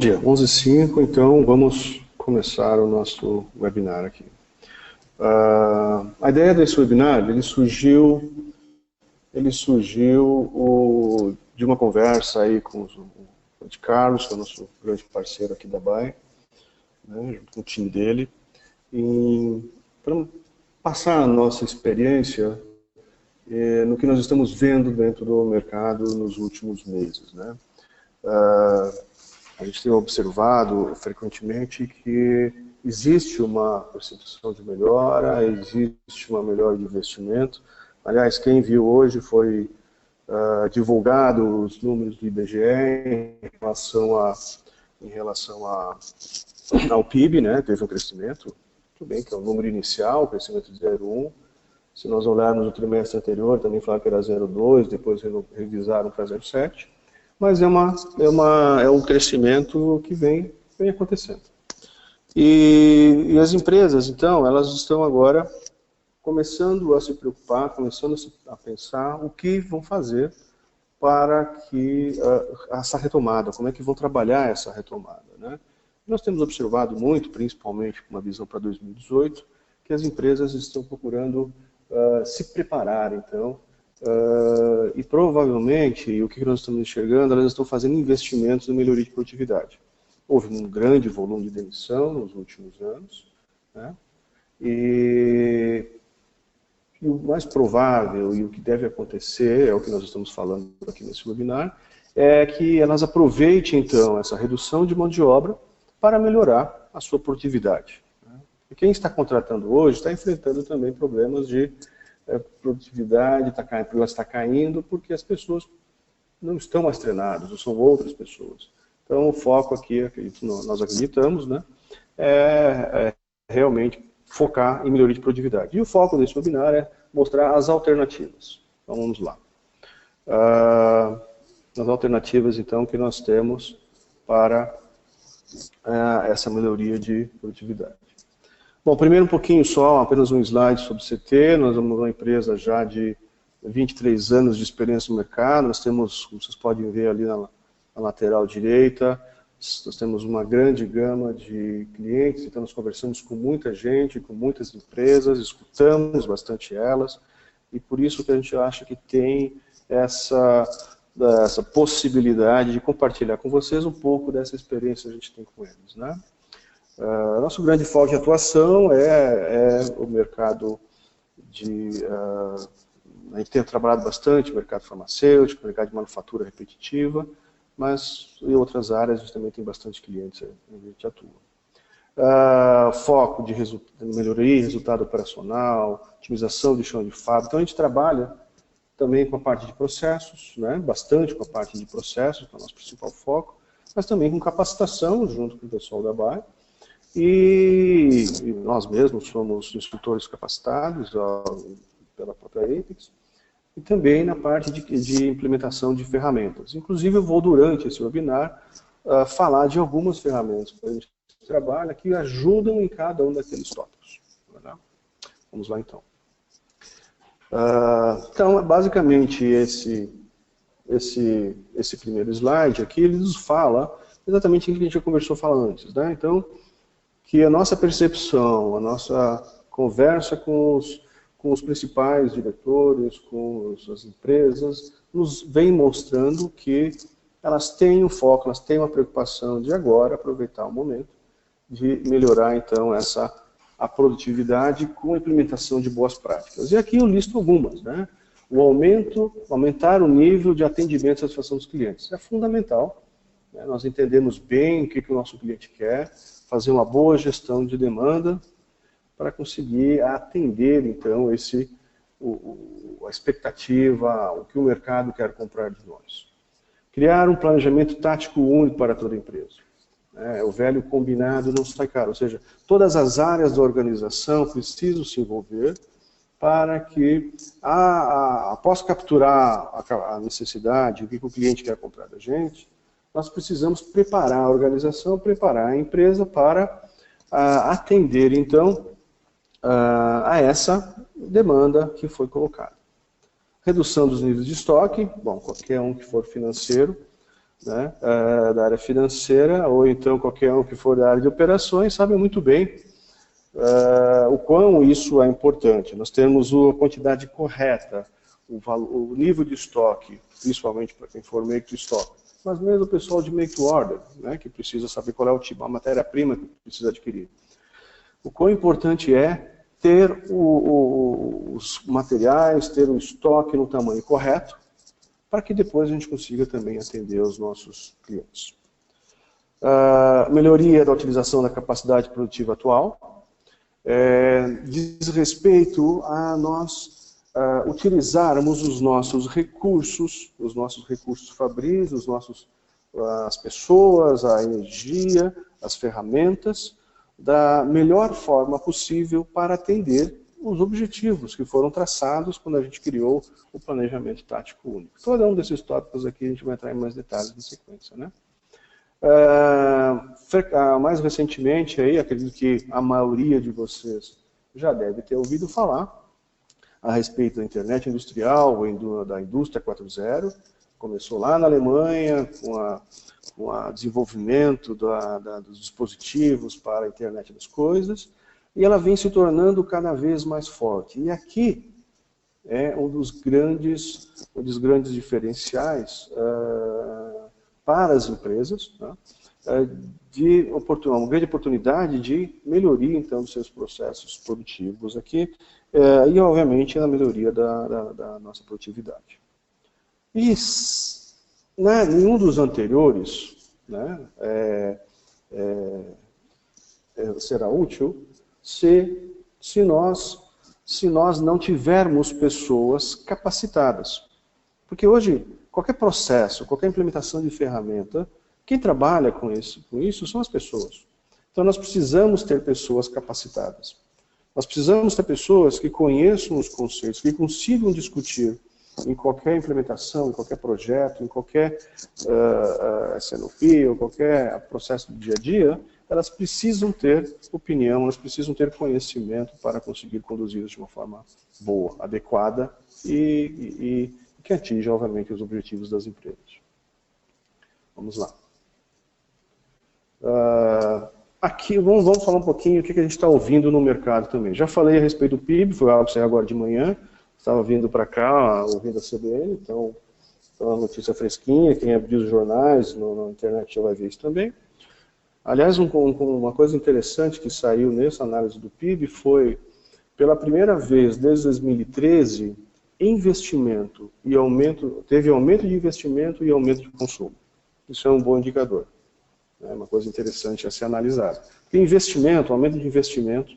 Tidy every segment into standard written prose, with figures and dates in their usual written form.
Dia 11h05, então vamos começar o nosso webinar aqui. A ideia desse webinar, ele surgiu de uma conversa aí com o de Carlos, que é o nosso grande parceiro aqui da BAE, né, junto com o time dele, para passar a nossa experiência no que nós estamos vendo dentro do mercado nos últimos meses, né? A gente tem observado frequentemente que existe uma percepção de melhora, existe uma melhora de investimento. Aliás, quem viu hoje foi divulgado os números do IBGE em relação ao PIB, né? Teve um crescimento, tudo bem que é o número inicial, crescimento de 0,1. Se nós olharmos o trimestre anterior, também falaram que era 0,2, depois revisaram para 0,7. Mas é um crescimento que vem acontecendo. E as empresas, então, elas estão agora começando a se preocupar, começando a pensar o que vão fazer para que essa retomada, como é que vão trabalhar essa retomada, né? Nós temos observado muito, principalmente com uma visão para 2018, que as empresas estão procurando se preparar, então, e provavelmente, o que nós estamos enxergando, elas estão fazendo investimentos em melhoria de produtividade. Houve um grande volume de demissão nos últimos anos, né? E o mais provável e o que deve acontecer, é o que nós estamos falando aqui nesse webinar, é que elas aproveitem, então, essa redução de mão de obra para melhorar a sua produtividade, né? E quem está contratando hoje está enfrentando também problemas de produtividade, está caindo porque as pessoas não estão mais treinadas, ou são outras pessoas. Então o foco aqui, nós acreditamos, né, é realmente focar em melhoria de produtividade. E o foco desse webinar é mostrar as alternativas. Então vamos lá. As alternativas, então, que nós temos para essa melhoria de produtividade. Bom, primeiro um pouquinho só, apenas um slide sobre o CT. Nós somos uma empresa já de 23 anos de experiência no mercado. Nós temos, como vocês podem ver ali na lateral direita, nós temos uma grande gama de clientes, então nós conversamos com muita gente, com muitas empresas, escutamos bastante elas, e por isso que a gente acha que tem essa possibilidade de compartilhar com vocês um pouco dessa experiência que a gente tem com eles, né? Nosso grande foco de atuação é o mercado a gente tem trabalhado bastante, mercado farmacêutico, mercado de manufatura repetitiva, mas em outras áreas a gente também tem bastante clientes onde a gente atua. Foco de melhoria, resultado operacional, otimização de chão de fábrica. Então a gente trabalha também com a parte de processos, né, bastante com a parte de processos, que é o nosso principal foco, mas também com capacitação junto com o pessoal da BAE. E nós mesmos somos instrutores capacitados pela própria Apex, e também na parte de implementação de ferramentas. Inclusive eu vou, durante esse webinar, falar de algumas ferramentas que a gente trabalha que ajudam em cada um daqueles tópicos. Né? Vamos lá então. Então, basicamente, esse primeiro slide aqui, ele nos fala exatamente o que a gente já conversou antes, né? Então, que a nossa percepção, a nossa conversa com os principais diretores, com as empresas, nos vem mostrando que elas têm um foco, elas têm uma preocupação de agora aproveitar o momento de melhorar, então, a produtividade com a implementação de boas práticas. E aqui eu listo algumas, né? Aumentar o nível de atendimento e satisfação dos clientes. É fundamental, né? Nós entendemos bem o que o nosso cliente quer, fazer uma boa gestão de demanda para conseguir atender, então, a expectativa, o que o mercado quer comprar de nós. Criar um planejamento tático único para toda a empresa. O velho combinado não sai caro, ou seja, todas as áreas da organização precisam se envolver para que, após capturar a necessidade, o que o cliente quer comprar da gente, nós precisamos preparar a organização, preparar a empresa para atender, então, a essa demanda que foi colocada. Redução dos níveis de estoque, bom, qualquer um que for financeiro né, da área financeira, ou então qualquer um que for da área de operações, sabe muito bem o quão isso é importante. Nós temos a quantidade correta, o nível de estoque, principalmente para quem for make to stock, mas mesmo o pessoal de make to order, né, que precisa saber qual é o tipo, a matéria-prima que precisa adquirir. O quão importante é ter os materiais, ter o estoque no tamanho correto, para que depois a gente consiga também atender os nossos clientes. Melhoria da utilização da capacidade produtiva atual, diz respeito a nós utilizarmos os nossos recursos fabris, as pessoas, a energia, as ferramentas, da melhor forma possível para atender os objetivos que foram traçados quando a gente criou o planejamento tático único. Todo um desses tópicos aqui a gente vai entrar em mais detalhes na sequência, né? Mais recentemente, aí, acredito que a maioria de vocês já deve ter ouvido falar a respeito da internet industrial, ou da indústria 4.0, começou lá na Alemanha, com o desenvolvimento dos dispositivos para a internet das coisas, e ela vem se tornando cada vez mais forte. E aqui é um dos grandes diferenciais para as empresas, né, uma grande oportunidade de melhoria, então, dos seus processos produtivos aqui, e, obviamente, a melhoria da nossa produtividade. E nenhum dos anteriores, né, será útil se nós não tivermos pessoas capacitadas. Porque hoje, qualquer processo, qualquer implementação de ferramenta, quem trabalha com isso são as pessoas. Então nós precisamos ter pessoas capacitadas. Nós precisamos ter pessoas que conheçam os conceitos, que consigam discutir em qualquer implementação, em qualquer projeto, em qualquer SNOP, ou qualquer processo do dia a dia, elas precisam ter opinião, elas precisam ter conhecimento para conseguir conduzi-las de uma forma boa, adequada e que atinja, obviamente, os objetivos das empresas. Vamos lá. Aqui, vamos falar um pouquinho do que a gente está ouvindo no mercado também. Já falei a respeito do PIB, foi algo que saiu agora de manhã, estava vindo para cá, ouvindo a CBN, então é uma notícia fresquinha, quem abriu os jornais na internet já vai ver isso também. Aliás, uma coisa interessante que saiu nessa análise do PIB foi, pela primeira vez desde 2013, investimento e teve aumento de investimento e aumento de consumo. Isso é um bom indicador. É uma coisa interessante a ser analisada. Porque investimento, aumento de investimento,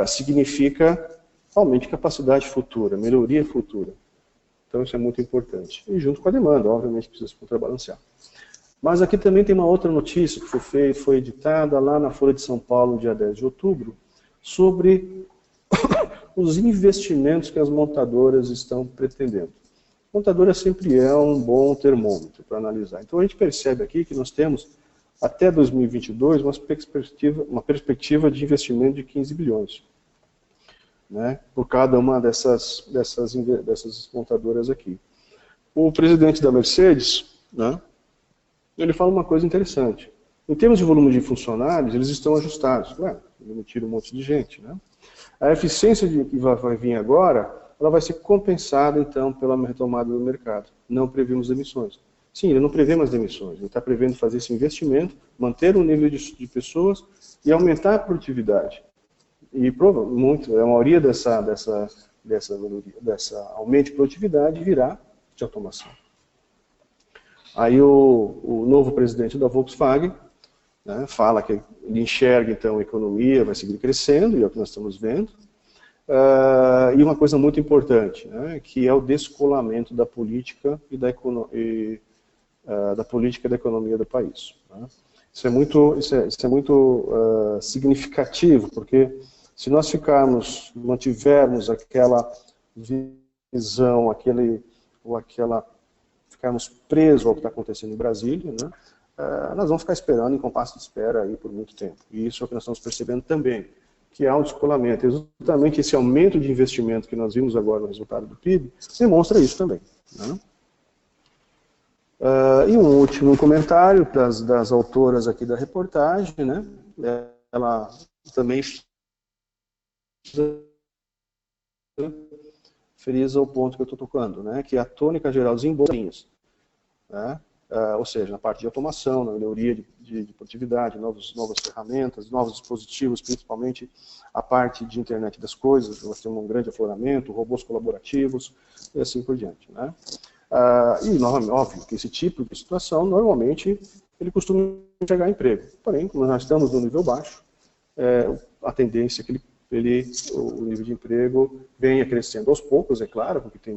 significa aumento de capacidade futura, melhoria futura. Então isso é muito importante. E junto com a demanda, obviamente precisa se contrabalancear. Mas aqui também tem uma outra notícia que foi editada lá na Folha de São Paulo, no dia 10 de outubro, sobre os investimentos que as montadoras estão pretendendo. Montadora sempre é um bom termômetro para analisar. Então a gente percebe aqui que nós temos, até 2022, uma perspectiva de investimento de 15 bilhões. Né, por cada uma dessas montadoras aqui. O presidente da Mercedes, né, ele fala uma coisa interessante. Em termos de volume de funcionários, eles estão ajustados. Demitiram um monte de gente. Né? A eficiência que vai vir agora, ela vai ser compensada, então, pela retomada do mercado. Não previmos demissões. Sim, ele não prevê mais demissões. Ele está prevendo fazer esse investimento, manter o nível de pessoas e aumentar a produtividade. E a maioria dessa aumento de produtividade virá de automação. Aí o novo presidente da Volkswagen, né, fala que ele enxerga, então, a economia vai seguir crescendo, e é o que nós estamos vendo. E uma coisa muito importante, né, que é o descolamento da política e da economia do país. Né. Isso é muito significativo, porque se nós mantivermos aquela visão, ficarmos presos ao que está acontecendo em Brasília, né, nós vamos ficar esperando em compasso de espera aí por muito tempo. E isso é o que nós estamos percebendo também, que há um descolamento. Exatamente esse aumento de investimento que nós vimos agora no resultado do PIB demonstra isso também. Né. E um último comentário das autoras aqui da reportagem, né? Ela também frisa o ponto que eu estou tocando, né? Que a tônica geral dos embolsinhos, né? Ou seja, na parte de automação, na melhoria de produtividade, novas ferramentas, novos dispositivos, principalmente a parte de internet das coisas, nós temos um grande afloramento, robôs colaborativos e assim por diante, né? E, novamente, óbvio que esse tipo de situação, normalmente, ele costuma chegar a emprego. Porém, como nós estamos no nível baixo, a tendência é que o nível de emprego venha crescendo aos poucos, é claro, porque tem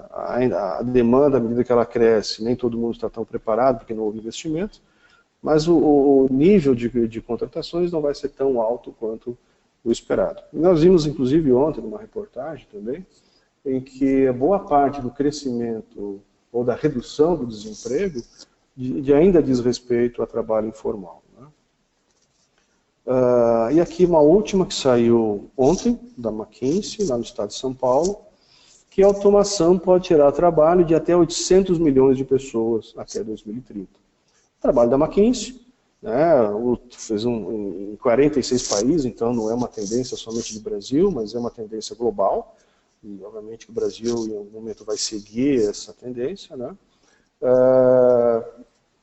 a demanda, à medida que ela cresce, nem todo mundo está tão preparado, porque não houve investimento, mas o nível de contratações não vai ser tão alto quanto o esperado. Nós vimos, inclusive, ontem, numa reportagem também, em que a boa parte do crescimento ou da redução do desemprego ainda diz respeito a trabalho informal. Né? E aqui uma última que saiu ontem, da McKinsey, lá no estado de São Paulo, que a automação pode tirar trabalho de até 800 milhões de pessoas até 2030. O trabalho da McKinsey, né, fez em 46 países, então não é uma tendência somente do Brasil, mas é uma tendência global, e obviamente que o Brasil em algum momento vai seguir essa tendência, né,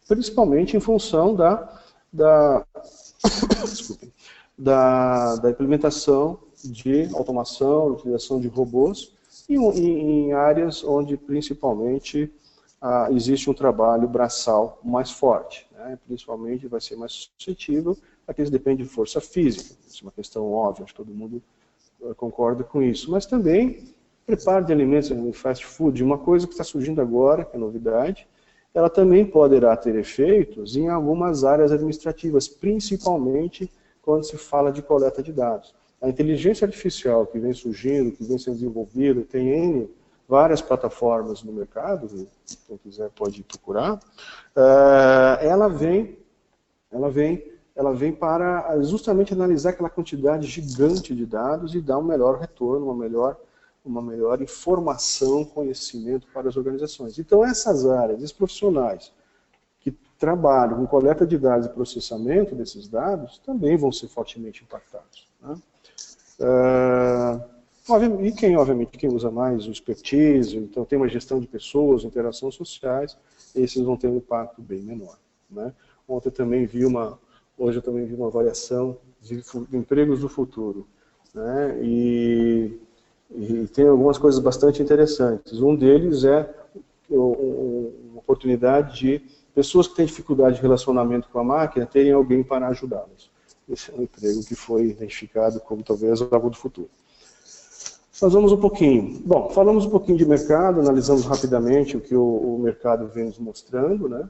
principalmente em função da implementação de automação, utilização de robôs, em áreas onde principalmente existe um trabalho braçal mais forte, né? Principalmente vai ser mais suscetível a que eles dependem de força física. Isso é uma questão óbvia, acho que todo mundo concorda com isso. Mas também preparo de alimentos em fast food, uma coisa que está surgindo agora, que é novidade, ela também poderá ter efeitos em algumas áreas administrativas, principalmente quando se fala de coleta de dados. A inteligência artificial que vem surgindo, que vem sendo desenvolvida, tem várias plataformas no mercado, quem quiser pode procurar, ela vem para justamente analisar aquela quantidade gigante de dados e dar um melhor retorno, uma melhor informação, conhecimento para as organizações. Então essas áreas, esses profissionais que trabalham com coleta de dados e processamento desses dados, também vão ser fortemente impactados, né? E obviamente, quem usa mais o expertise, então tem uma gestão de pessoas, interações sociais, esses vão ter um impacto bem menor, né? Hoje eu também vi uma avaliação de empregos do futuro, né? E tem algumas coisas bastante interessantes. Um deles é uma oportunidade de pessoas que têm dificuldade de relacionamento com a máquina terem alguém para ajudá-las. Esse é um emprego que foi identificado como talvez algo do futuro. Nós vamos falamos um pouquinho de mercado, analisamos rapidamente o que o mercado vem nos mostrando, né,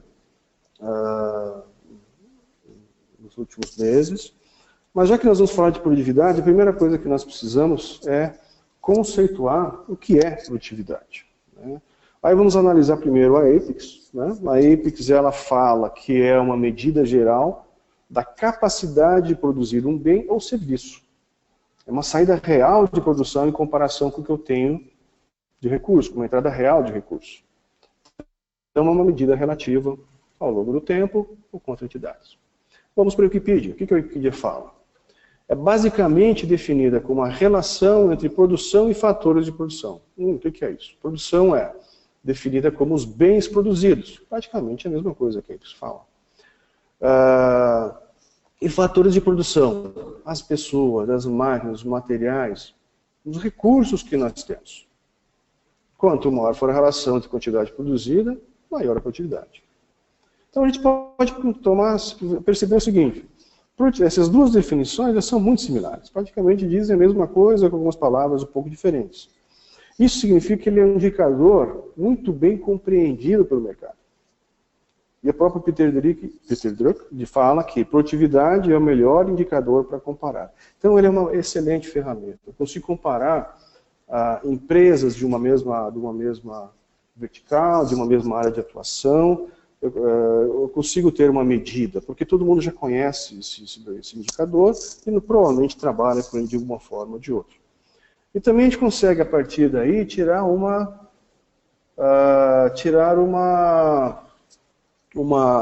nos últimos meses. Mas já que nós vamos falar de produtividade, a primeira coisa que nós precisamos é conceituar o que é produtividade, né? Aí vamos analisar primeiro a APEX, né? A APEX, ela fala que é uma medida geral da capacidade de produzir um bem ou serviço. É uma saída real de produção em comparação com o que eu tenho de recurso, com uma entrada real de recurso. Então é uma medida relativa ao longo do tempo ou contra entidades. Vamos para a Wikipedia. O que a Wikipedia fala? É basicamente definida como a relação entre produção e fatores de produção. O que é isso? Produção é definida como os bens produzidos. Praticamente a mesma coisa que eles falam. E fatores de produção, as pessoas, as máquinas, os materiais, os recursos que nós temos. Quanto maior for a relação entre quantidade produzida, maior a produtividade. Então a gente pode perceber o seguinte: essas duas definições são muito similares, praticamente dizem a mesma coisa com algumas palavras um pouco diferentes. Isso significa que ele é um indicador muito bem compreendido pelo mercado. E o próprio Peter Drucker fala que produtividade é o melhor indicador para comparar. Então ele é uma excelente ferramenta. Eu consigo comparar empresas de uma mesma vertical, de uma mesma área de atuação. Eu consigo ter uma medida, porque todo mundo já conhece esse indicador e provavelmente trabalha com ele de alguma forma ou de outra. E também a gente consegue, a partir daí, tirar uma tirar uma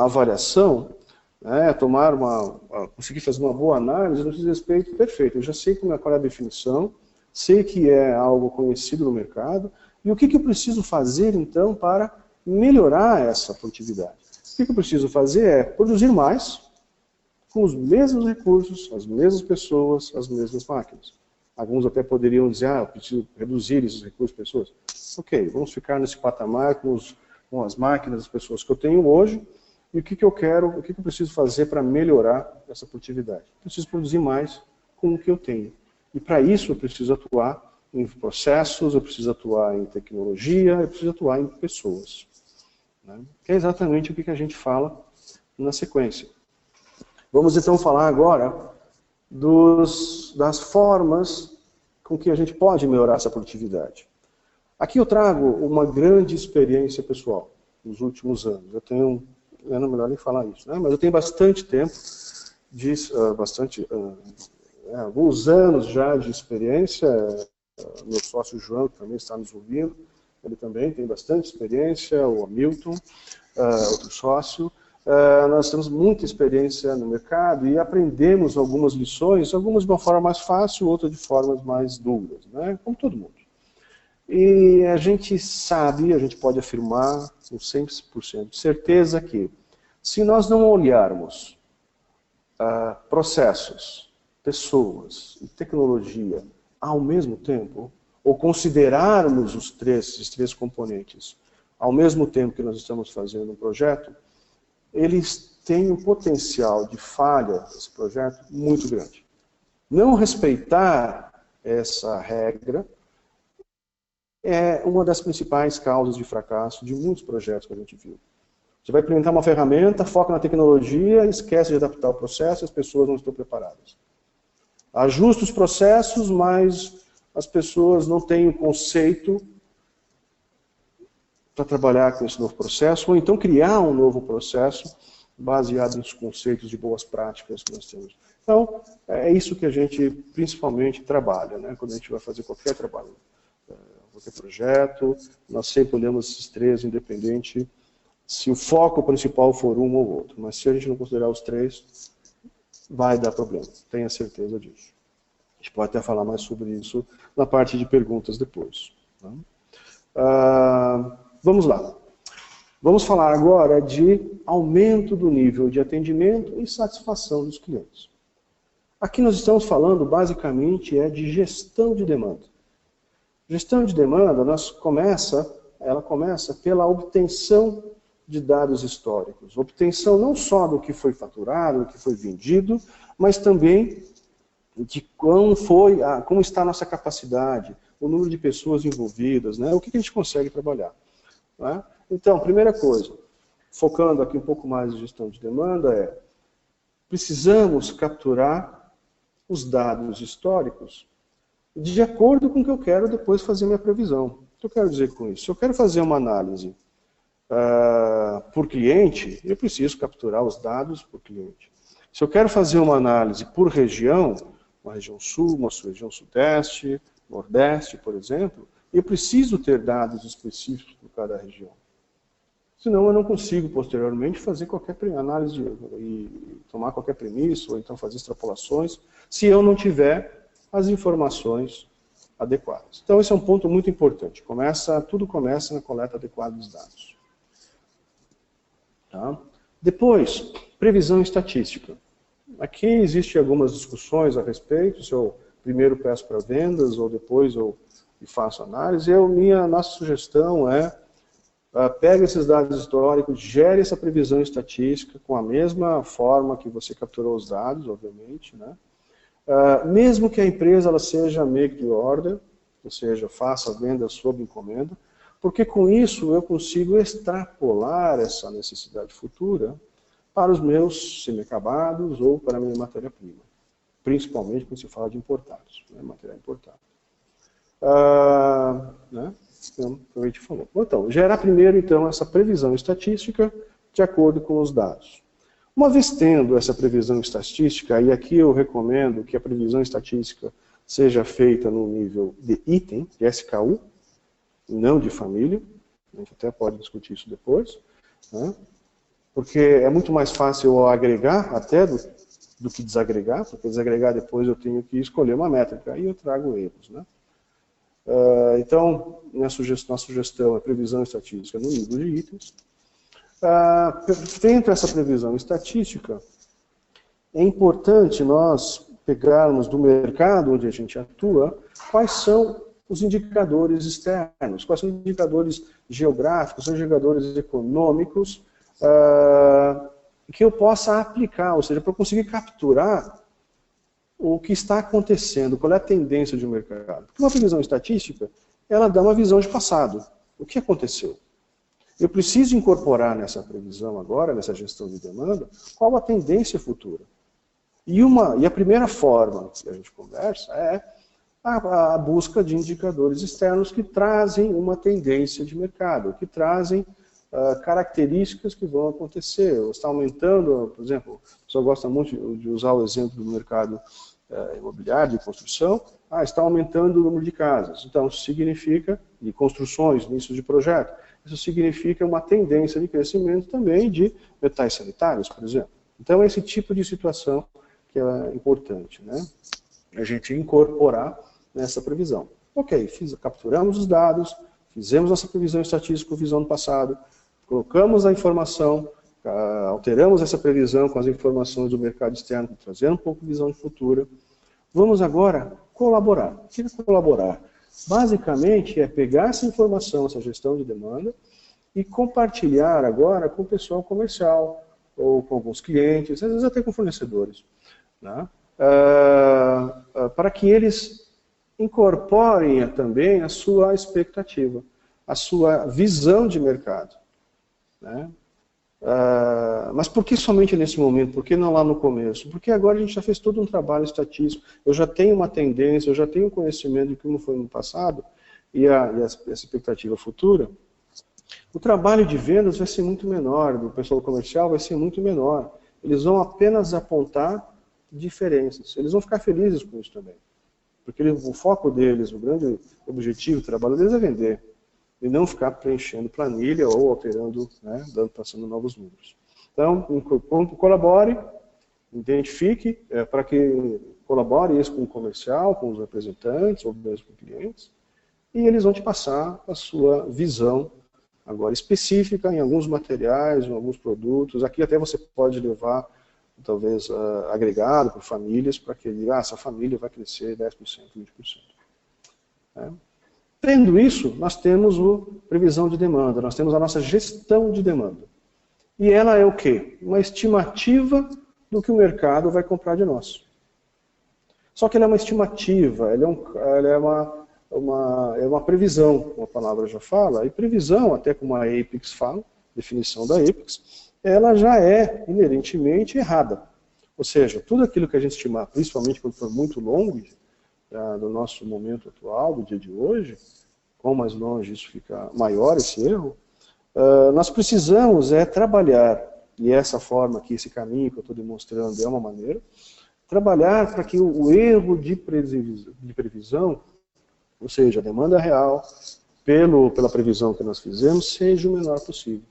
avaliação, né, conseguir fazer uma boa análise no que diz respeito, perfeito, eu já sei qual é a definição, sei que é algo conhecido no mercado, e o que eu preciso fazer, então, para melhorar essa produtividade? O que eu preciso fazer é produzir mais, com os mesmos recursos, as mesmas pessoas, as mesmas máquinas. Alguns até poderiam dizer, eu preciso reduzir esses recursos, pessoas. Ok, vamos ficar nesse patamar com as máquinas, as pessoas que eu tenho hoje, e o que eu preciso fazer para melhorar essa produtividade? Eu preciso produzir mais com o que eu tenho. E para isso eu preciso atuar em processos, eu preciso atuar em tecnologia, eu preciso atuar em pessoas. Né? Que é exatamente o que a gente fala na sequência. Vamos então falar agora das formas com que a gente pode melhorar essa produtividade. Aqui eu trago uma grande experiência pessoal nos últimos anos. Não é melhor nem falar isso, né? Mas eu tenho bastante tempo, alguns anos já de experiência. Meu sócio João, que também está nos ouvindo, ele também tem bastante experiência, o Hamilton, outro sócio. Nós temos muita experiência no mercado e aprendemos algumas lições, algumas de uma forma mais fácil, outras de formas mais duras, né? Como todo mundo. E a gente sabe, a gente pode afirmar com 100% de certeza que, se nós não olharmos processos, pessoas e tecnologia ao mesmo tempo, ou considerarmos esses três componentes ao mesmo tempo que nós estamos fazendo um projeto, eles têm um potencial de falha desse projeto muito grande. Não respeitar essa regra é uma das principais causas de fracasso de muitos projetos que a gente viu. Você vai implementar uma ferramenta, foca na tecnologia, esquece de adaptar o processo e as pessoas não estão preparadas. Ajusta os processos, mas as pessoas não têm o conceito para trabalhar com esse novo processo, ou então criar um novo processo baseado nos conceitos de boas práticas que nós temos. Então, é isso que a gente principalmente trabalha, né? Quando a gente vai fazer qualquer trabalho, qualquer projeto, nós sempre olhamos esses três, independente se o foco principal for um ou outro. Mas se a gente não considerar os três, vai dar problema, tenha certeza disso. A gente pode até falar mais sobre isso na parte de perguntas depois. Tá? Vamos lá. Vamos falar agora de aumento do nível de atendimento e satisfação dos clientes. Aqui nós estamos falando basicamente de gestão de demanda. Gestão de demanda, ela começa pela obtenção de dados históricos. Obtenção não só do que foi faturado, do que foi vendido, mas também de como está a nossa capacidade, o número de pessoas envolvidas, né? O que a gente consegue trabalhar. Né? Então, primeira coisa, focando aqui um pouco mais em gestão de demanda, precisamos capturar os dados históricos de acordo com o que eu quero depois fazer minha previsão. O que eu quero dizer com isso? Se eu quero fazer uma análise por cliente, eu preciso capturar os dados por cliente. Se eu quero fazer uma análise por região, uma região sul, uma região sudeste, nordeste, por exemplo, eu preciso ter dados específicos por cada região. Senão eu não consigo, posteriormente, fazer qualquer análise e tomar qualquer premissa, ou então fazer extrapolações, se eu não tiver as informações adequadas. Então esse é um ponto muito importante. Tudo começa na coleta adequada dos dados. Tá? Depois, previsão estatística. Aqui existem algumas discussões a respeito, se eu primeiro peço para vendas, ou depois eu faço análise. Nossa sugestão pega esses dados históricos, gere essa previsão estatística com a mesma forma que você capturou os dados, obviamente, né? Mesmo que a empresa ela seja make to order, ou seja, faça a venda sob encomenda, porque com isso eu consigo extrapolar essa necessidade futura para os meus semi-acabados ou para a minha matéria-prima. Principalmente quando se fala de importados, né? Material importado. Né? Então, como a gente falou. Então, gerar primeiro então, essa previsão estatística de acordo com os dados. Uma vez tendo essa previsão estatística, e aqui eu recomendo que a previsão estatística seja feita no nível de item, de SKU, não de família. a gente até pode discutir isso depois, né? Porque é muito mais fácil eu agregar até do que desagregar, porque desagregar depois eu tenho que escolher uma métrica, e eu trago erros, né? Então, nossa sugestão é previsão estatística no nível de itens. Dentro dessa previsão estatística, é importante nós pegarmos do mercado onde a gente atua, quais são os indicadores externos, quais são os indicadores geográficos, os indicadores econômicos, que eu possa aplicar, ou seja, para eu conseguir capturar o que está acontecendo, qual é a tendência de um mercado. Porque uma previsão estatística, ela dá uma visão de passado. O que aconteceu? Eu preciso incorporar nessa previsão agora, nessa gestão de demanda, qual a tendência futura. E a primeira forma que a gente conversa é a busca de indicadores externos que trazem uma tendência de mercado, que trazem características que vão acontecer. Está aumentando, por exemplo, a pessoa gosta muito de usar o exemplo do mercado imobiliário, de construção, está aumentando o número de casas. Então, isso significa, de construções, início de projeto, isso significa uma tendência de crescimento também de metais sanitários, por exemplo. Então, esse tipo de situação que é importante, né? A gente incorporar nessa previsão. Ok, capturamos os dados, fizemos nossa previsão estatística com visão do passado, colocamos a informação, alteramos essa previsão com as informações do mercado externo, trazendo um pouco de visão de futuro. Vamos agora colaborar. O que é colaborar? Basicamente é pegar essa informação, essa gestão de demanda, e compartilhar agora com o pessoal comercial, ou com alguns clientes, às vezes até com fornecedores, né? Para que eles incorporem também a sua expectativa, a sua visão de mercado, né? Mas por que somente nesse momento? Por que não lá no começo? Porque agora a gente já fez todo um trabalho estatístico, eu já tenho uma tendência, eu já tenho conhecimento de como foi no passado e essa expectativa futura. O trabalho de vendas vai ser muito menor, do pessoal comercial vai ser muito menor. Eles vão apenas apontar diferenças. Eles vão ficar felizes com isso também. Porque o foco deles, o grande objetivo do trabalho deles é vender. E não ficar preenchendo planilha ou alterando, né, passando novos números. Então, colabore, identifique, para que colabore isso com o comercial, com os representantes, ou mesmo com clientes, e eles vão te passar a sua visão, agora específica, em alguns materiais, em alguns produtos. Aqui até você pode levar, talvez, agregado por famílias, para que diga, essa família vai crescer 10%, 20%. Né? Tendo isso, nós temos previsão de demanda, nós temos a nossa gestão de demanda. E ela é o quê? Uma estimativa do que o mercado vai comprar de nós. Só que ela é uma estimativa, ela é uma previsão, como a palavra já fala, e previsão, até como a APEX fala, definição da APEX, ela já é inerentemente errada. Ou seja, tudo aquilo que a gente estimar, principalmente quando for muito longo, do nosso momento atual, do dia de hoje, quanto mais longe isso fica maior, esse erro, nós precisamos trabalhar, e essa forma aqui, esse caminho que eu estou demonstrando é uma maneira, trabalhar para que o erro de previsão, ou seja, a demanda real, pela previsão que nós fizemos, seja o menor possível.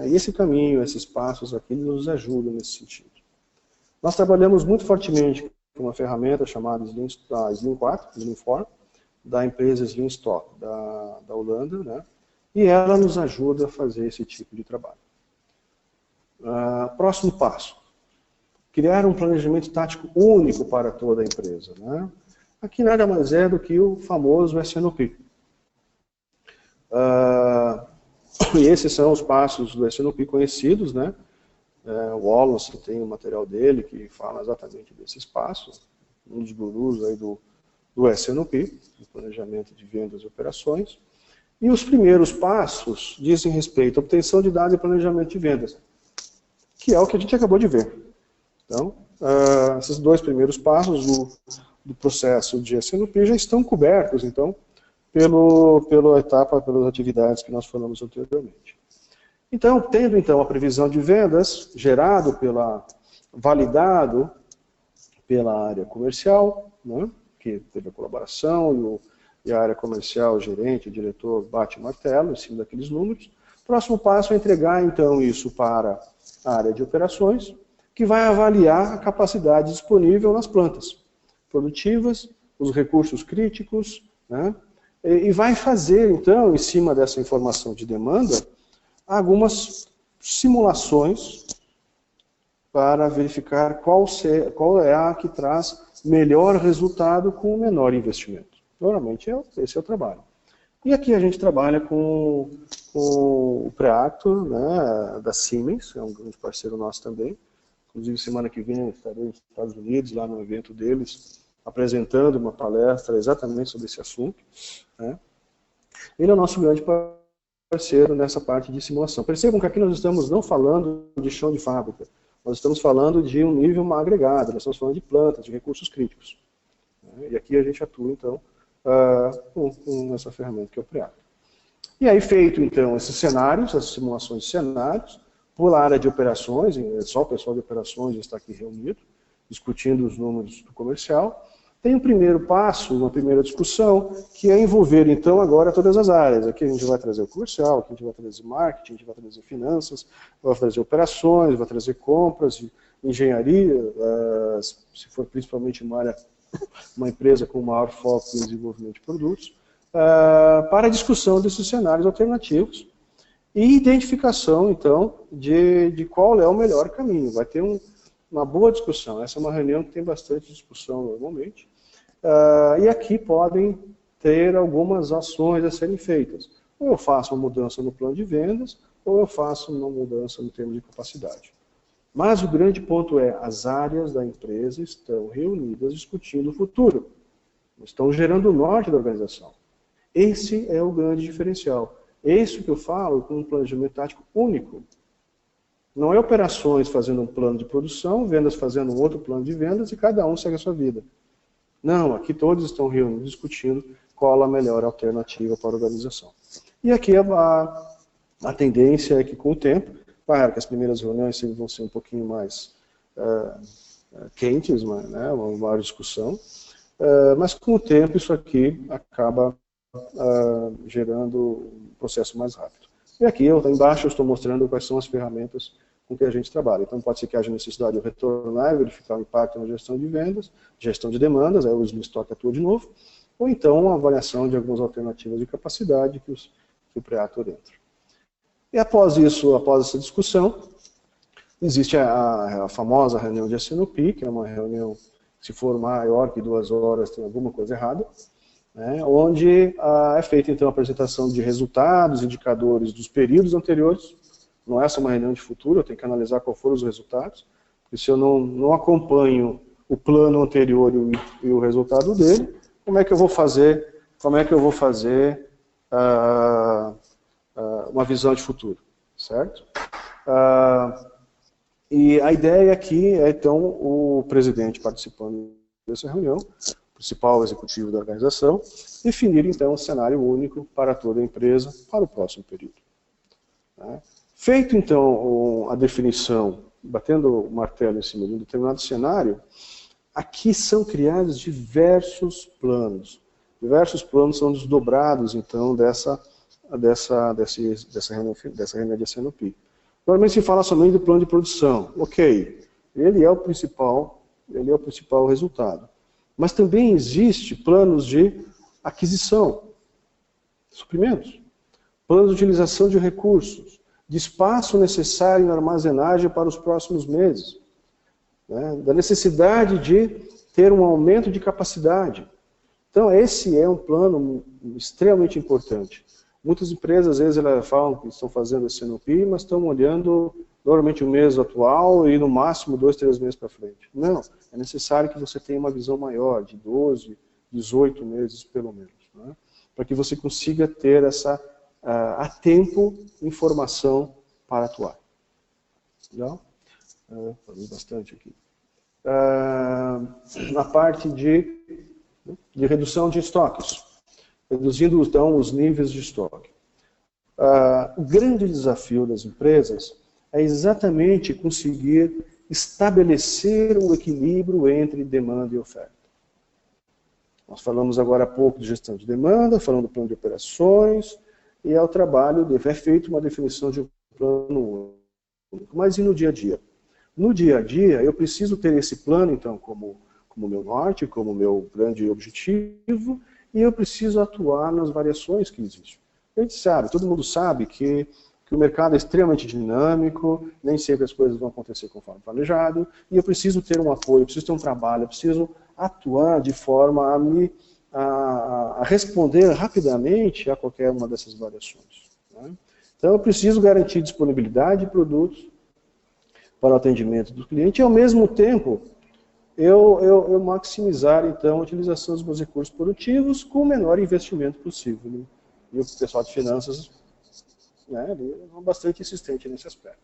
E esse caminho, esses passos aqui, nos ajudam nesse sentido. Nós trabalhamos muito fortemente com uma ferramenta chamada Slim 4, Slim 4, da empresa Slim Stock, da Holanda, né? E ela nos ajuda a fazer esse tipo de trabalho. Próximo passo. Criar um planejamento tático único para toda a empresa, né? Aqui nada mais é do que o famoso SNOP. E esses são os passos do SNOP conhecidos, né? O Wallace tem o material dele que fala exatamente desses passos, um dos gurus aí do SNOP, do planejamento de vendas e operações. E os primeiros passos dizem respeito à obtenção de dados e planejamento de vendas, que é o que a gente acabou de ver. Então, esses dois primeiros passos do processo de SNOP já estão cobertos, então, pelas atividades que nós falamos anteriormente. Então, tendo então a previsão de vendas, validado pela área comercial, né, que teve a colaboração e a área comercial, o gerente, o diretor, bate o martelo em cima daqueles números. O próximo passo é entregar, então, isso para a área de operações, que vai avaliar a capacidade disponível nas plantas produtivas, os recursos críticos, né? E vai fazer, então, em cima dessa informação de demanda, algumas simulações para verificar qual é a que traz melhor resultado com o menor investimento. Normalmente, esse é o trabalho. E aqui a gente trabalha com o Preactor, né, da Siemens, é um grande parceiro nosso também. Inclusive, semana que vem, eu estarei nos Estados Unidos, lá no evento deles, apresentando uma palestra exatamente sobre esse assunto, né? Ele é o nosso grande parceiro nessa parte de simulação. Percebam que aqui nós estamos não falando de chão de fábrica, nós estamos falando de um nível agregado, nós estamos falando de plantas, de recursos críticos. Né? E aqui a gente atua, então, com essa ferramenta que é o Preactor. E aí, feito, então, esses cenários, essas simulações de cenários, por área de operações, só o pessoal de operações está aqui reunido, discutindo os números do comercial. Tem um primeiro passo, uma primeira discussão, que é envolver, então, agora todas as áreas. Aqui a gente vai trazer o comercial, aqui a gente vai trazer marketing, a gente vai trazer finanças, vai trazer operações, vai trazer compras, engenharia, se for principalmente uma empresa com maior foco em desenvolvimento de produtos, para a discussão desses cenários alternativos e identificação, então, de qual é o melhor caminho. Vai ter uma boa discussão. Essa é uma reunião que tem bastante discussão normalmente. E aqui podem ter algumas ações a serem feitas. Ou eu faço uma mudança no plano de vendas, ou eu faço uma mudança no termo de capacidade. Mas o grande ponto é, as áreas da empresa estão reunidas discutindo o futuro. Estão gerando o norte da organização. Esse é o grande diferencial. É isso que eu falo com um planejamento tático único. Não é operações fazendo um plano de produção, vendas fazendo um outro plano de vendas e cada um segue a sua vida. Não, aqui todos estão reunidos, discutindo qual a melhor alternativa para a organização. E aqui a tendência é que com o tempo, claro que as primeiras reuniões vão ser um pouquinho mais quentes, né, uma maior discussão, mas com o tempo isso aqui acaba gerando um processo mais rápido. E aqui, embaixo, eu estou mostrando quais são as ferramentas com que a gente trabalha. Então, pode ser que haja necessidade de retornar e verificar o impacto na gestão de vendas, gestão de demandas, aí o Smith Stock atua de novo, ou então uma avaliação de algumas alternativas de capacidade que o Preactor entra. E após isso, após essa discussão, existe a famosa reunião de SNOP, que é uma reunião, se for maior que 2 horas, tem alguma coisa errada, né, onde é feita então a apresentação de resultados, indicadores dos períodos anteriores. Não é só uma reunião de futuro, eu tenho que analisar quais foram os resultados, porque se eu não acompanho o plano anterior e o resultado dele, como é que eu vou fazer uma visão de futuro, certo? E a ideia aqui é então o presidente participando dessa reunião, principal executivo da organização, definir então um cenário único para toda a empresa para o próximo período. Né? Feito então a definição, batendo o martelo em cima de um determinado cenário, aqui são criados diversos planos. Diversos planos são desdobrados então dessa reunião de SNOP. Normalmente se fala somente do plano de produção. Ok, ele é o principal resultado. Mas também existe planos de aquisição, suprimentos, planos de utilização de recursos, de espaço necessário em armazenagem para os próximos meses, né, da necessidade de ter um aumento de capacidade. Então esse é um plano extremamente importante. Muitas empresas, às vezes, elas falam que estão fazendo esse SNOP, mas estão olhando normalmente o mês atual e no máximo 2, 3 meses para frente. Não, é necessário que você tenha uma visão maior, de 12, 18 meses pelo menos, né? Para que você consiga ter a tempo informação para atuar. Legal? Falei bastante aqui. Na parte de redução de estoques, reduzindo então os níveis de estoque. O grande desafio das empresas é exatamente conseguir estabelecer um equilíbrio entre demanda e oferta. Nós falamos agora há pouco de gestão de demanda, falando do plano de operações, e ao trabalho é feito uma definição de um plano único. Mas e no dia a dia? No dia a dia, eu preciso ter esse plano, então, como meu norte, como meu grande objetivo, e eu preciso atuar nas variações que existem. A gente sabe, todo mundo sabe que o mercado é extremamente dinâmico, nem sempre as coisas vão acontecer conforme planejado, e eu preciso ter um apoio, eu preciso ter um trabalho, eu preciso atuar de forma a responder rapidamente a qualquer uma dessas variações. Né? Então eu preciso garantir disponibilidade de produtos para o atendimento do cliente e, ao mesmo tempo, eu maximizar, então, a utilização dos meus recursos produtivos com o menor investimento possível. Né? E o pessoal de finanças, né, é bastante insistente nesse aspecto.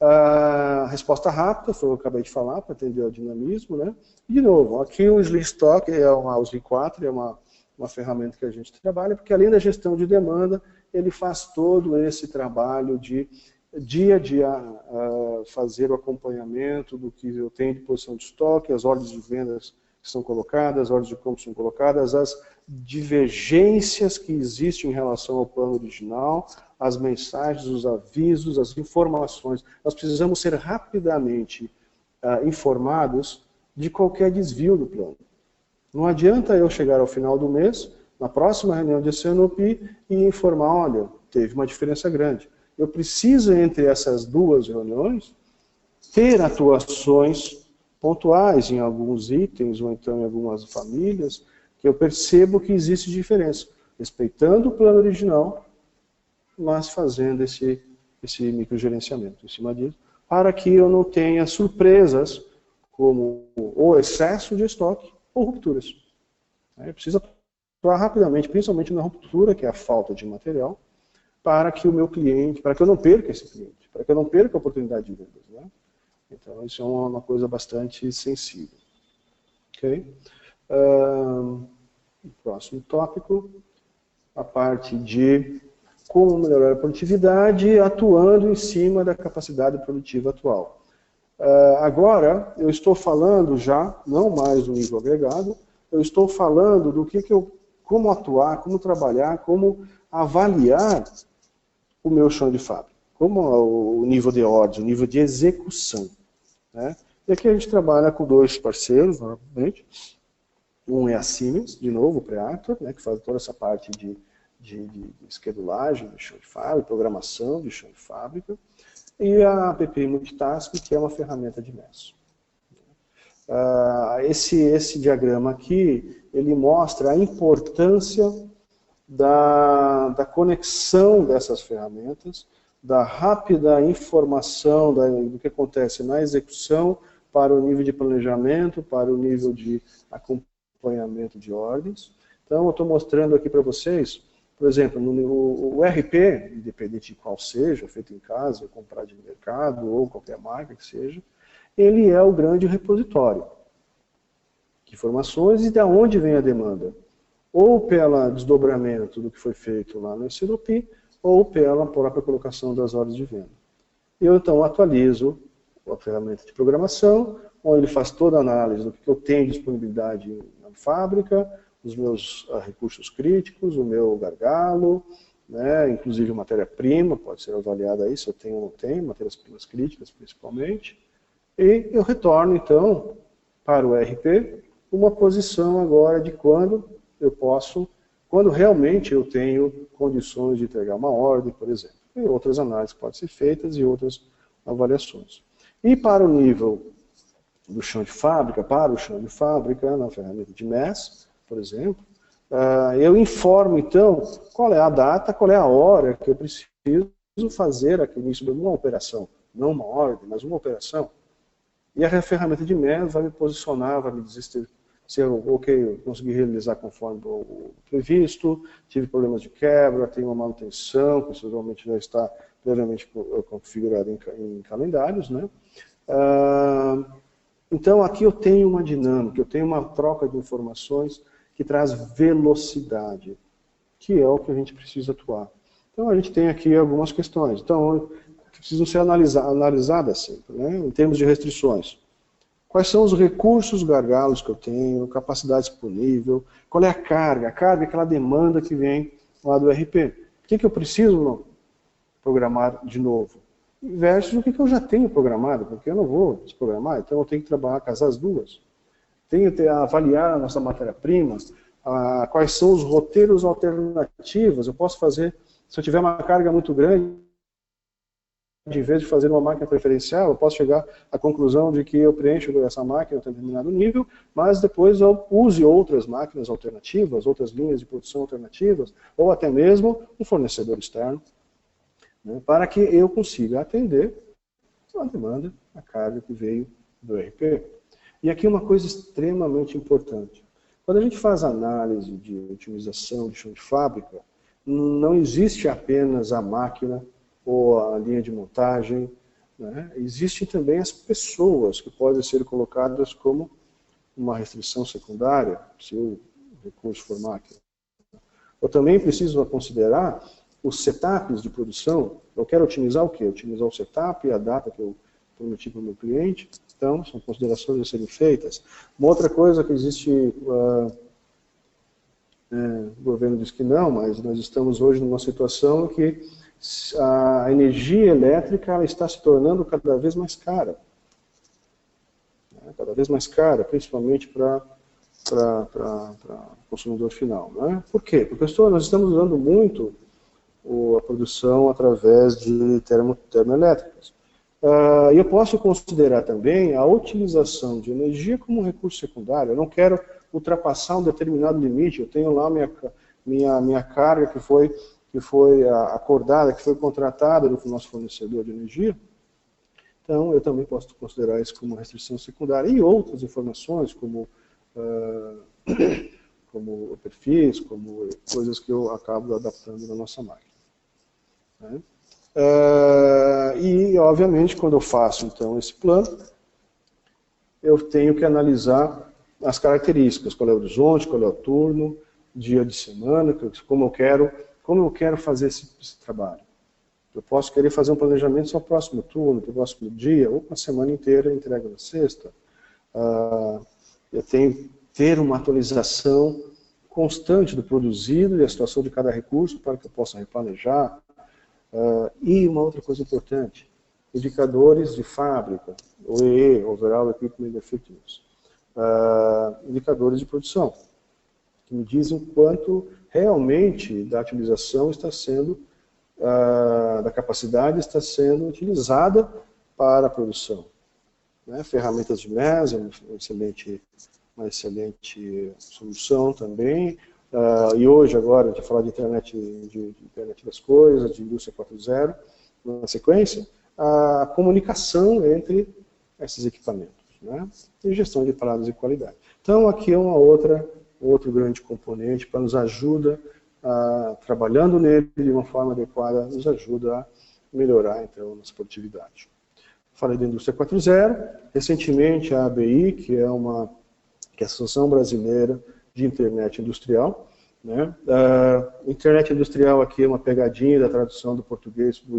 A resposta rápida, foi o que eu acabei de falar, para atender ao dinamismo. Né? E, de novo, aqui o Slim Stock, o Slim 4, é uma ferramenta que a gente trabalha, porque além da gestão de demanda, ele faz todo esse trabalho de dia a dia fazer o acompanhamento do que eu tenho de posição de estoque, as ordens de vendas que são colocadas, as ordens de compra que são colocadas, as divergências que existem em relação ao plano original, as mensagens, os avisos, as informações. Nós precisamos ser rapidamente informados de qualquer desvio do plano. Não adianta eu chegar ao final do mês, na próxima reunião de CNOP, e informar, olha, teve uma diferença grande. Eu preciso, entre essas duas reuniões, ter atuações pontuais em alguns itens, ou então em algumas famílias, que eu percebo que existe diferença, respeitando o plano original, mas fazendo esse microgerenciamento em cima disso, para que eu não tenha surpresas, como ou excesso de estoque, ou rupturas. Eu preciso atuar rapidamente, principalmente na ruptura, que é a falta de material, para que o meu cliente, para que eu não perca esse cliente, para que eu não perca a oportunidade de vendas. Né? Então, isso é uma coisa bastante sensível. Ok? Próximo tópico, a parte de como melhorar a produtividade, atuando em cima da capacidade produtiva atual. Agora, eu estou falando já, não mais do nível agregado, eu estou falando do como atuar, como trabalhar, como avaliar o meu chão de fábrica, como o nível de ordem, o nível de execução. Né? E aqui a gente trabalha com dois parceiros, normalmente. Um é a Siemens, de novo, o Preactor, né, que faz toda essa parte de esquedulagem do chão de fábrica, programação do chão de fábrica, e a APP Multitask, que é uma ferramenta de MES. Esse diagrama aqui, ele mostra a importância da conexão dessas ferramentas, da rápida informação do que acontece na execução para o nível de planejamento, para o nível de acompanhamento de ordens. Então, eu estou mostrando aqui para vocês, por exemplo, o RP, independente de qual seja, feito em casa, ou comprar de mercado, ou qualquer marca que seja, ele é o grande repositório de informações e de onde vem a demanda. Ou pelo desdobramento do que foi feito lá no SNOP, ou pela própria colocação das ordens de venda. Eu, então, atualizo a ferramenta de programação, onde ele faz toda a análise do que eu tenho de disponibilidade na fábrica, os meus recursos críticos, o meu gargalo, né, inclusive matéria-prima, pode ser avaliada aí, se eu tenho ou não tenho, matérias-primas críticas principalmente, e eu retorno, então, para o RP, uma posição agora de quando eu posso, quando realmente eu tenho condições de entregar uma ordem, por exemplo. E outras análises podem ser feitas e outras avaliações. E para o nível do chão de fábrica, na ferramenta de MES, por exemplo, eu informo, então, qual é a data, qual é a hora que eu preciso fazer aquele início de uma operação. Não uma ordem, mas uma operação. E a ferramenta de MES vai me posicionar, vai me dizer se eu consegui realizar conforme o previsto, tive problemas de quebra, tenho uma manutenção, que normalmente já está previamente configurada em calendários. Né? Então, aqui eu tenho uma dinâmica, eu tenho uma troca de informações que traz velocidade, que é o que a gente precisa atuar. Então, a gente tem aqui algumas questões. Então, que precisam ser analisadas sempre, né? Em termos de restrições. Quais são os recursos gargalos que eu tenho, capacidade disponível, qual é a carga é aquela demanda que vem lá do RP. O que eu preciso programar de novo? Versus o que eu já tenho programado, porque eu não vou desprogramar, então eu tenho que trabalhar, casar as duas. Tenho que avaliar a nossa matéria-prima, quais são os roteiros alternativos. Eu posso fazer, se eu tiver uma carga muito grande, em vez de fazer uma máquina preferencial, eu posso chegar à conclusão de que eu preencho essa máquina a um determinado nível, mas depois eu use outras máquinas alternativas, outras linhas de produção alternativas, ou até mesmo um fornecedor externo, né, para que eu consiga atender a demanda, a carga que veio do RP. E aqui uma coisa extremamente importante. Quando a gente faz análise de otimização de chão de fábrica, não existe apenas a máquina ou a linha de montagem, né? Existem também as pessoas que podem ser colocadas como uma restrição secundária, se o recurso for máquina. Eu também preciso considerar os setups de produção. Eu quero otimizar o quê? Otimizar o setup, a data que eu prometi para o meu cliente. Então, são considerações a serem feitas. Uma outra coisa que existe, o governo diz que não, mas nós estamos hoje numa situação que a energia elétrica ela está se tornando cada vez mais cara. Cada vez mais cara, principalmente para o consumidor final. Né? Por quê? Porque nós estamos usando muito a produção através de termoelétricas. E eu posso considerar também a utilização de energia como um recurso secundário. Eu não quero ultrapassar um determinado limite. Eu tenho lá minha carga que foi acordada, que foi contratada do nosso fornecedor de energia. Então, eu também posso considerar isso como uma restrição secundária. E outras informações, como perfis, como coisas que eu acabo adaptando na nossa máquina. Né? E, obviamente, quando eu faço, então, esse plano, eu tenho que analisar as características, qual é o horizonte, qual é o turno, dia de semana, como eu quero fazer esse trabalho. Eu posso querer fazer um planejamento só para o próximo turno, para o próximo dia, ou para a semana inteira, entrega na sexta. Eu tenho que ter uma atualização constante do produzido e a situação de cada recurso para que eu possa replanejar. E uma outra coisa importante, indicadores de fábrica, OEE, Overall Equipment Effectiveness, indicadores de produção, que me dizem quanto realmente da utilização está sendo, da capacidade está sendo utilizada para a produção. Né? Ferramentas de MES é uma excelente solução também. E hoje, agora, a gente vai falar de internet das coisas, de indústria 4.0, na sequência, a comunicação entre esses equipamentos, né? E gestão de prazos e qualidade. Então, aqui é outro grande componente para nos ajuda, trabalhando nele de uma forma adequada, nos ajuda a melhorar, então, a nossa produtividade. Falei da indústria 4.0, recentemente a ABI, que é a Associação Brasileira de Internet Industrial, né? Internet industrial aqui é uma pegadinha da tradução do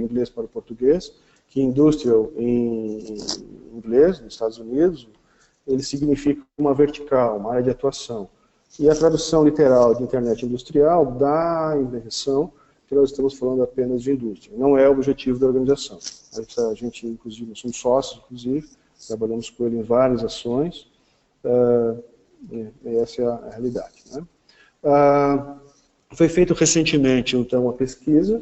inglês para o português, que industrial em inglês, nos Estados Unidos, ele significa uma vertical, uma área de atuação. E a tradução literal de internet industrial dá a impressão que nós estamos falando apenas de indústria. Não é o objetivo da organização. A gente, inclusive, nós somos sócios, inclusive, trabalhamos com ele em várias ações, e essa é a realidade. Né? Foi feito recentemente, então, uma pesquisa,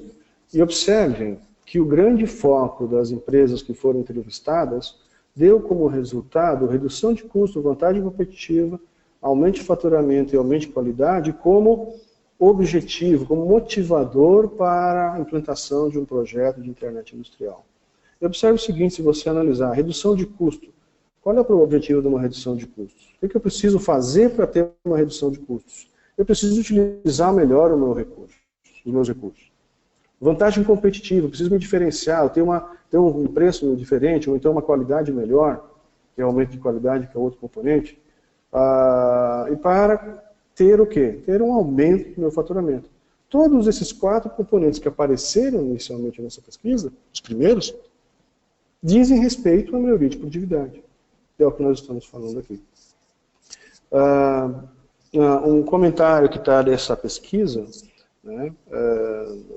e observem que o grande foco das empresas que foram entrevistadas deu como resultado redução de custo, vantagem competitiva, aumento de faturamento e aumento de qualidade como objetivo, como motivador para a implantação de um projeto de internet industrial. E observe o seguinte, se você analisar, redução de custo. Qual é o objetivo de uma redução de custos? O que eu preciso fazer para ter uma redução de custos? Eu preciso utilizar melhor os meus recursos. Vantagem competitiva, eu preciso me diferenciar, eu tenho um preço diferente, ou então uma qualidade melhor, que é o aumento de qualidade, que é outro componente. E para ter o quê? Ter um aumento do meu faturamento. Todos esses 4 componentes que apareceram inicialmente nessa pesquisa, os primeiros, dizem respeito à melhoria de produtividade. é o que nós estamos falando aqui. Um comentário que está dessa pesquisa, né,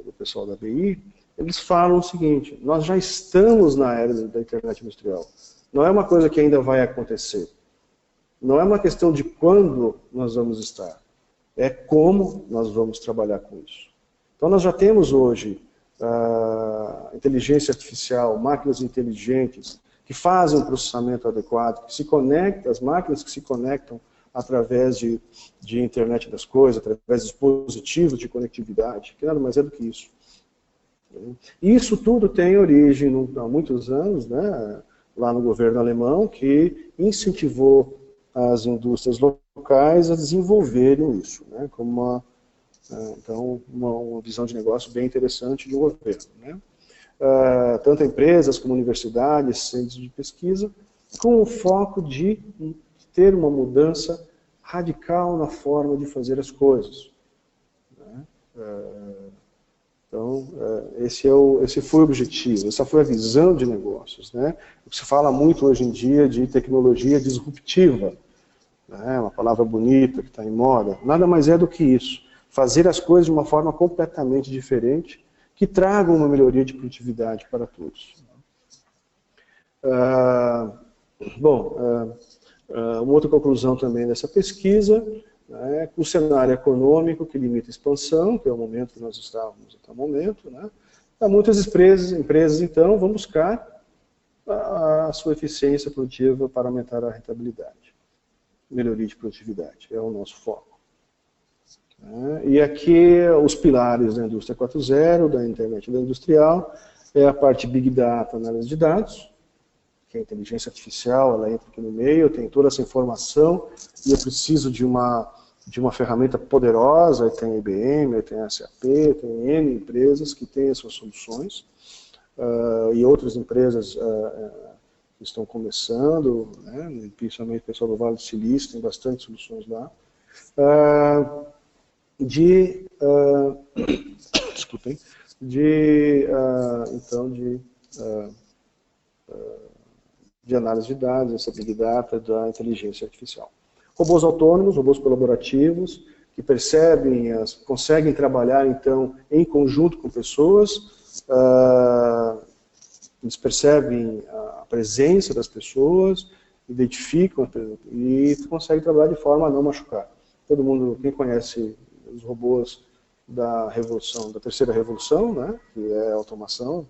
do pessoal da BI, eles falam o seguinte: nós já estamos na era da internet industrial. Não é uma coisa que ainda vai acontecer. Não é uma questão de quando nós vamos estar. É como nós vamos trabalhar com isso. Então nós já temos hoje inteligência artificial, máquinas inteligentes, que fazem um processamento adequado, que se conectam, as máquinas que se conectam através de internet das coisas, através de dispositivos de conectividade, que nada mais é do que isso. Isso tudo tem origem há muitos anos, né, lá no governo alemão, que incentivou as indústrias locais a desenvolverem isso, né, como uma visão de negócio bem interessante do governo, né. Tanto empresas como universidades, centros de pesquisa, com o foco de ter uma mudança radical na forma de fazer as coisas, né. Então, esse foi o objetivo, essa foi a visão de negócios, né. Se fala muito hoje em dia de tecnologia disruptiva, né, uma palavra bonita que está em moda, nada mais é do que isso, fazer as coisas de uma forma completamente diferente, que tragam uma melhoria de produtividade para todos. Uma outra conclusão também dessa pesquisa, né, o cenário econômico que limita a expansão, que é o momento que nós estávamos até o momento, né, muitas empresas, então, vão buscar a sua eficiência produtiva para aumentar a rentabilidade. Melhoria de produtividade, é o nosso foco. E aqui, os pilares da indústria 4.0, da internet da industrial, é a parte Big Data, análise de dados, que a inteligência artificial, ela entra aqui no meio, eu tenho toda essa informação, e eu preciso de uma ferramenta poderosa, aí tem a IBM, aí tem a SAP, tem N empresas que têm as suas soluções, e outras empresas que estão começando, né, principalmente o pessoal do Vale do Silício, tem bastante soluções lá, desculpem, de análise de dados, essa Big Data da inteligência artificial. Robôs autônomos, robôs colaborativos, que conseguem trabalhar, então, em conjunto com pessoas, eles percebem a presença das pessoas, identificam e conseguem trabalhar de forma a não machucar. Todo mundo, quem conhece os robôs da terceira revolução, né, que é a automação,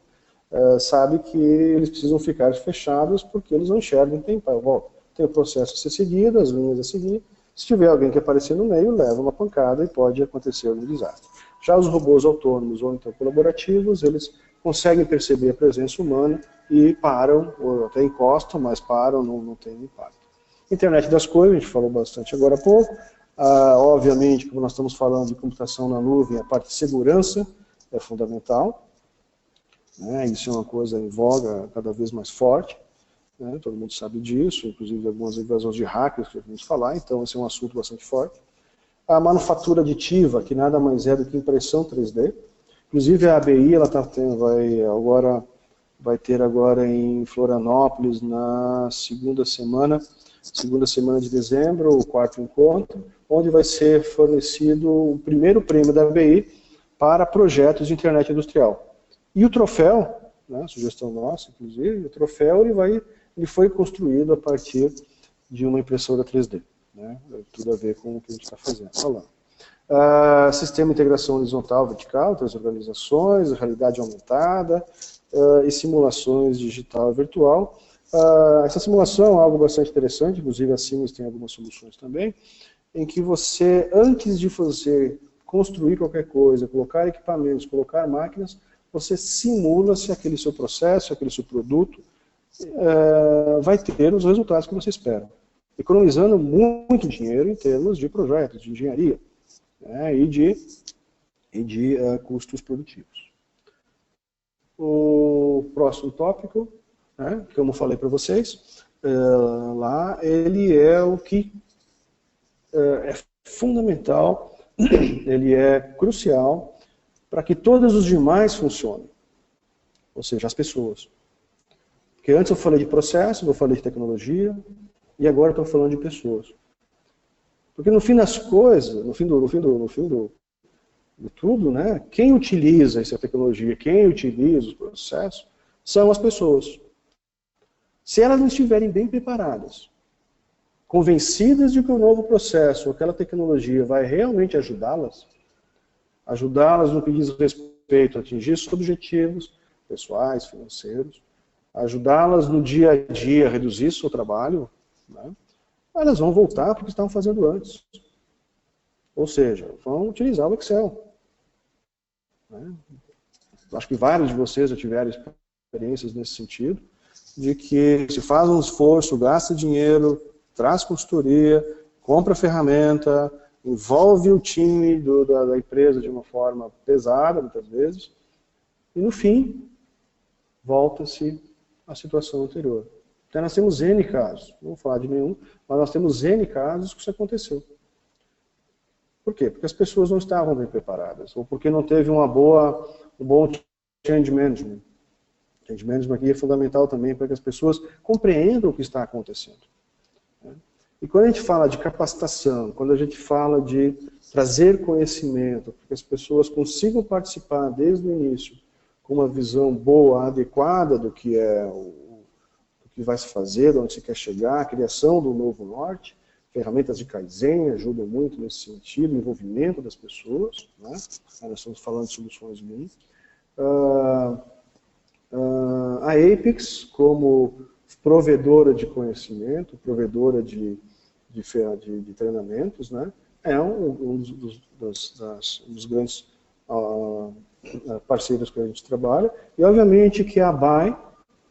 sabe que eles precisam ficar fechados porque eles não enxergam em tempo. Tem o processo a ser seguido, as linhas a seguir. Se tiver alguém que aparecer no meio, leva uma pancada e pode acontecer algum desastre. Já os robôs autônomos ou então colaborativos, eles conseguem perceber a presença humana e param, ou até encostam, mas param, não tem impacto. Internet das coisas, a gente falou bastante agora há pouco. Obviamente, como nós estamos falando de computação na nuvem, a parte de segurança é fundamental. Né, isso é uma coisa em voga cada vez mais forte, né, todo mundo sabe disso, inclusive algumas invasões de hackers que vamos falar, então esse é um assunto bastante forte. A manufatura aditiva, que nada mais é do que impressão 3D, inclusive a ABI ela vai ter agora em Florianópolis na segunda semana de dezembro, o 4º encontro, onde vai ser fornecido o primeiro prêmio da ABI para projetos de internet industrial. E o troféu, né, sugestão nossa, inclusive, o troféu ele foi construído a partir de uma impressora 3D. Né, tudo a ver com o que a gente está falando. Sistema de integração horizontal, vertical, entre as organizações, realidade aumentada e simulações digital e virtual. Essa simulação é algo bastante interessante, inclusive a Siemens tem algumas soluções também, em que você, antes de construir qualquer coisa, colocar equipamentos, colocar máquinas, você simula se aquele seu processo, aquele seu produto vai ter os resultados que você espera. Economizando muito dinheiro em termos de projetos, de engenharia, né, e de custos produtivos. O próximo tópico, né, como eu falei para vocês, lá ele é o que é fundamental, ele é crucial para que todos os demais funcionem, ou seja, as pessoas. Porque antes eu falei de processos, eu falei de tecnologia, e agora estou falando de pessoas. Porque no fim das coisas, no fim de tudo, né, quem utiliza essa tecnologia, quem utiliza os processos, são as pessoas. Se elas não estiverem bem preparadas, convencidas de que o novo processo, aquela tecnologia vai realmente ajudá-las no que diz respeito a atingir seus objetivos pessoais, financeiros, ajudá-las no dia a dia a reduzir seu trabalho, né, elas vão voltar para o que estavam fazendo antes. Ou seja, vão utilizar o Excel. Né? Acho que vários de vocês já tiveram experiências nesse sentido, de que se faz um esforço, gasta dinheiro, traz consultoria, compra ferramenta, envolve o time da empresa de uma forma pesada, muitas vezes, e no fim, volta-se à situação anterior. Então nós temos N casos, não vou falar de nenhum, mas nós temos N casos que isso aconteceu. Por quê? Porque as pessoas não estavam bem preparadas, ou porque não teve um bom change management. Change management aqui é fundamental também para que as pessoas compreendam o que está acontecendo. E quando a gente fala de capacitação, quando a gente fala de trazer conhecimento, para que as pessoas consigam participar desde o início, com uma visão boa, adequada do que é do que vai se fazer, de onde se quer chegar, a criação do novo norte, ferramentas de Kaizen ajudam muito nesse sentido, o envolvimento das pessoas, né? Nós estamos falando de soluções Lean. A Apex, como provedora de conhecimento, provedora de treinamentos, né? É um dos grandes parceiros que a gente trabalha, e obviamente que a ABAI,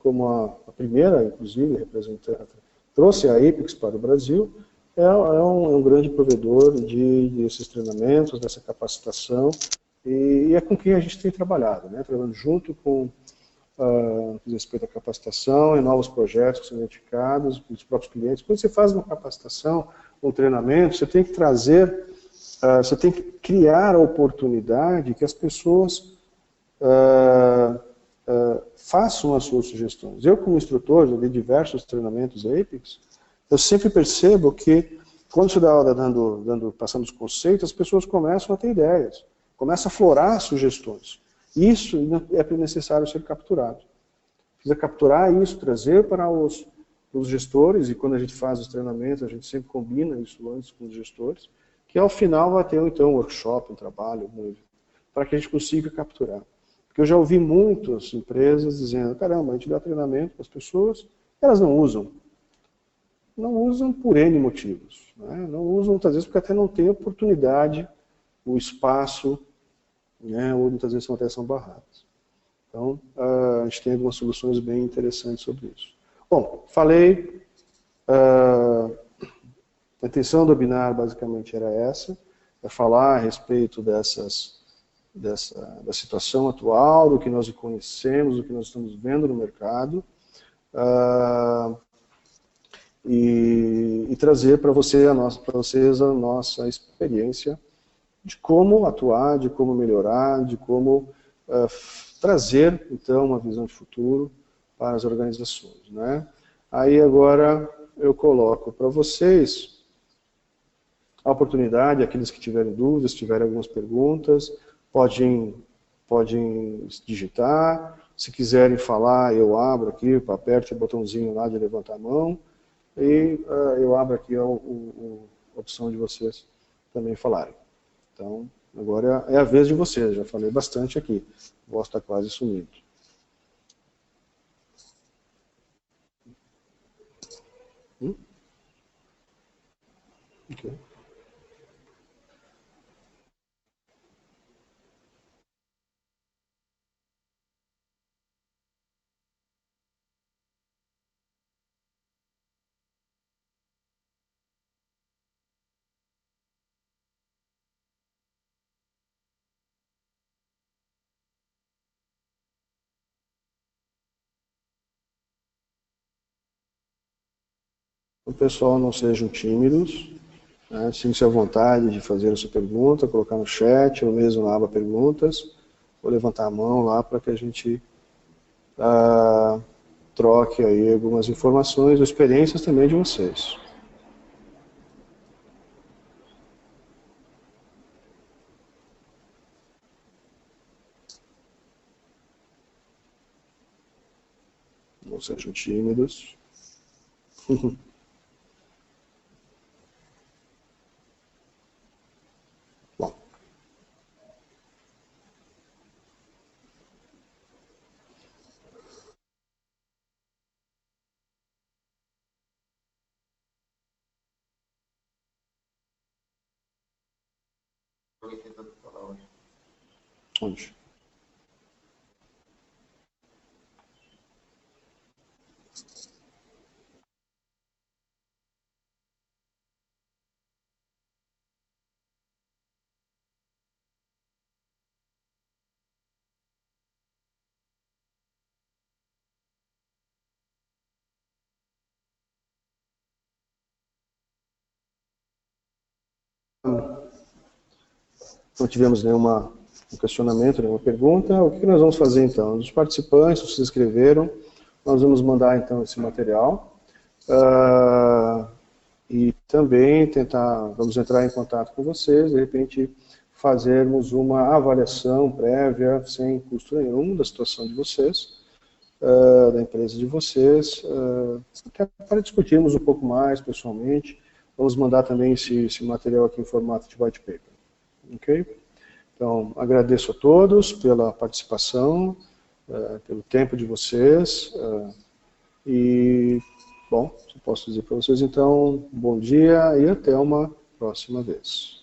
como a primeira, inclusive, representante, trouxe a Apex para o Brasil, é um grande provedor desses treinamentos, dessa capacitação, e é com quem a gente tem trabalhado, né? Trabalhando junto com respeito à capacitação e novos projetos que são identificados pelos próprios clientes. Quando você faz uma capacitação, um treinamento, você tem que trazer, você tem que criar a oportunidade que as pessoas façam as suas sugestões. Eu, como instrutor, já dei diversos treinamentos Apex, eu sempre percebo que, quando você dá aula passando os conceitos, as pessoas começam a ter ideias, começam a florar sugestões. Isso é necessário ser capturado. Precisa capturar isso, trazer para os gestores, e quando a gente faz os treinamentos, a gente sempre combina isso antes com os gestores, que ao final vai ter então um workshop, um trabalho, para que a gente consiga capturar. Porque eu já ouvi muitas empresas dizendo, caramba, a gente dá treinamento para as pessoas, elas não usam. Não usam por N motivos. Né? Não usam muitas vezes porque até não tem oportunidade, o espaço, né? Ou muitas vezes até são barradas. Então, a gente tem algumas soluções bem interessantes sobre isso. Bom, falei, a intenção do webinar basicamente era essa, é falar a respeito da situação atual, do que nós conhecemos, do que nós estamos vendo no mercado, e trazer para vocês a nossa experiência de como atuar, de como melhorar, de como trazer, então, uma visão de futuro para as organizações. Né? Aí agora eu coloco para vocês a oportunidade, aqueles que tiverem dúvidas, tiverem algumas perguntas, podem digitar, se quiserem falar, eu abro aqui, aperte o botãozinho lá de levantar a mão, e eu abro aqui a opção de vocês também falarem. Então, agora é a vez de vocês, já falei bastante aqui, a voz está quase sumindo. Okay. O pessoal não sejam tímidos, né? Sinta-se à vontade de fazer a sua pergunta, colocar no chat, ou mesmo na aba perguntas, ou levantar a mão lá para que a gente troque aí algumas informações, experiências também de vocês. Não sejam tímidos. Bom. Onde? Não tivemos nenhum questionamento, nenhuma pergunta. O que nós vamos fazer então? Os participantes que se inscreveram, nós vamos mandar então esse material. E também vamos entrar em contato com vocês, de repente fazermos uma avaliação prévia, sem custo nenhum, da situação de vocês, da empresa de vocês, até para discutirmos um pouco mais pessoalmente. Vamos mandar também esse material aqui em formato de white paper. Ok? Então, agradeço a todos pela participação, pelo tempo de vocês, e, bom, só posso dizer para vocês, então, bom dia e até uma próxima vez.